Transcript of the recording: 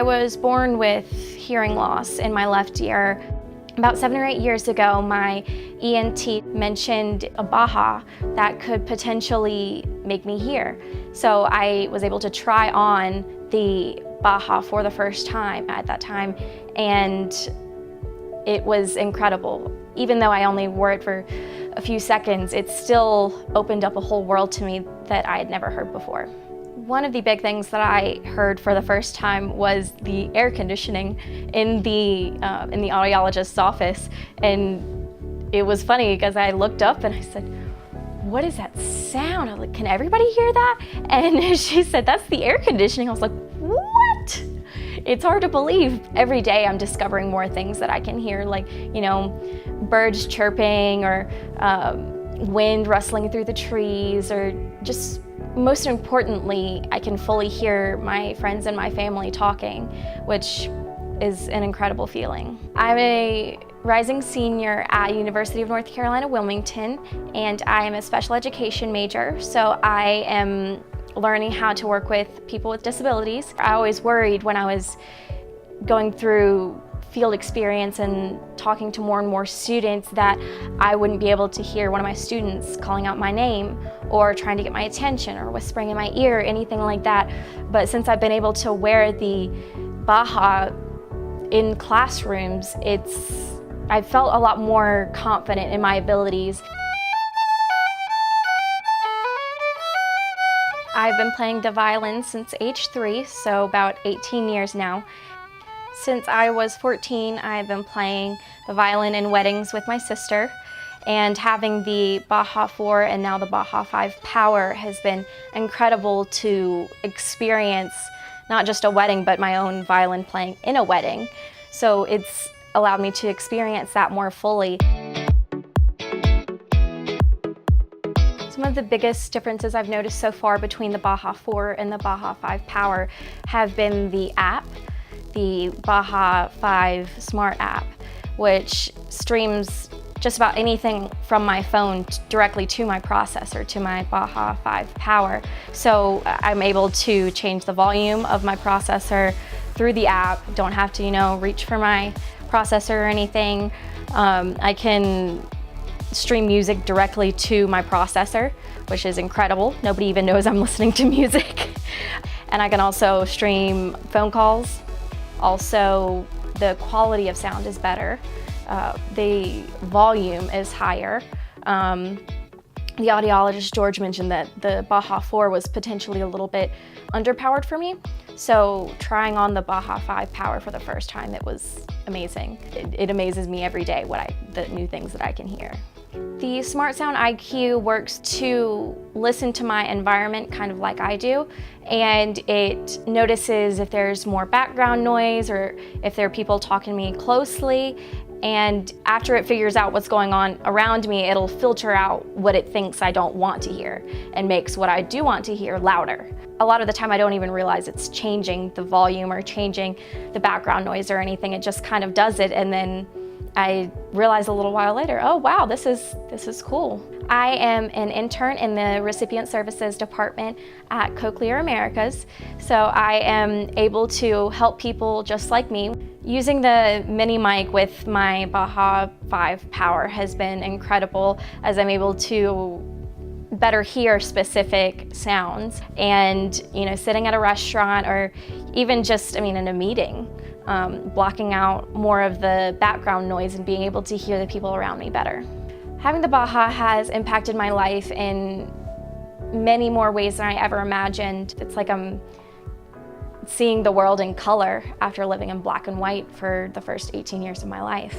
I was born with hearing loss in my left ear. About 7 or 8 years ago, my ENT mentioned a Baha that could potentially make me hear. So I was able to try on the Baha for the first time at that time, and it was incredible. Even though I only wore it for a few seconds, it still opened up a whole world to me that I had never heard before. One of the big things that I heard for the first time was the air conditioning in the audiologist's office, and it was funny because I looked up and I said, "What is that sound?" I was like, "Can everybody hear that?" And she said, "That's the air conditioning." I was like, "What?" It's hard to believe. Every day I'm discovering more things that I can hear, like, birds chirping or wind rustling through the trees, or just most importantly, I can fully hear my friends and my family talking, which is an incredible feeling. I'm a rising senior at University of North Carolina, Wilmington, and I am a special education major, so I am learning how to work with people with disabilities. I always worried when I was going through field experience and talking to more and more students that I wouldn't be able to hear one of my students calling out my name or trying to get my attention or whispering in my ear, anything like that. But since I've been able to wear the Baha in classrooms, I felt a lot more confident in my abilities. I've been playing the violin since age 3, so about 18 years now. Since I was 14, I've been playing the violin in weddings with my sister, and having the Baha 4 and now the Baha 5 Power has been incredible to experience not just a wedding, but my own violin playing in a wedding. So it's allowed me to experience that more fully. Some of the biggest differences I've noticed so far between the Baha 4 and the Baha 5 Power have been the app, the Baha 5 Smart app, which streams just about anything from my phone directly to my processor, to my Baha 5 Power. So I'm able to change the volume of my processor through the app. Don't have to, reach for my processor or anything. I can stream music directly to my processor, which is incredible. Nobody even knows I'm listening to music. And I can also stream phone calls. Also, the quality of sound is better. The volume is higher. The audiologist, George, mentioned that the Baha 4 was potentially a little bit underpowered for me. So trying on the Baha 5 Power for the first time, it was amazing. It amazes me every day the new things that I can hear. The Smart Sound IQ works to listen to my environment kind of like I do, and it notices if there's more background noise or if there are people talking to me closely, and after it figures out what's going on around me, it'll filter out what it thinks I don't want to hear and makes what I do want to hear louder. A lot of the time I don't even realize it's changing the volume or changing the background noise or anything. It just kind of does it, and then I realized a little while later, oh wow, this is cool. I am an intern in the Recipient Services Department at Cochlear Americas, so I am able to help people just like me. Using the mini mic with my Baha 5 Power has been incredible, as I'm able to better hear specific sounds, and sitting at a restaurant or even just in a meeting, blocking out more of the background noise and being able to hear the people around me better. Having the Baha has impacted my life in many more ways than I ever imagined. It's like I'm seeing the world in color after living in black and white for the first 18 years of my life.